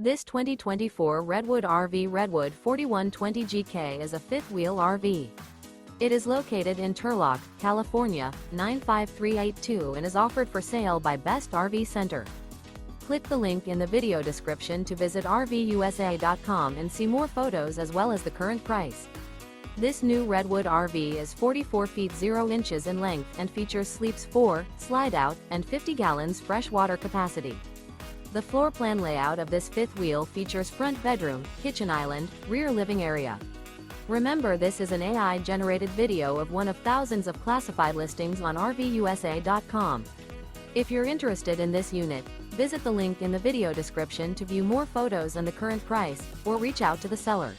This 2024 Redwood RV Redwood 4120GK is a fifth-wheel RV. It is located in Turlock, California, 95382 and is offered for sale by Best RV Center. Click the link in the video description to visit RVUSA.com and see more photos as well as the current price. This new Redwood RV is 44 feet 0 inches in length and features sleeps 4, slide-out, and 50 gallons fresh water capacity. The floor plan layout of this fifth wheel features front bedroom, kitchen island, rear living area. Remember, this is an AI-generated video of one of thousands of classified listings on RVUSA.com. If you're interested in this unit, visit the link in the video description to view more photos and the current price, or reach out to the seller.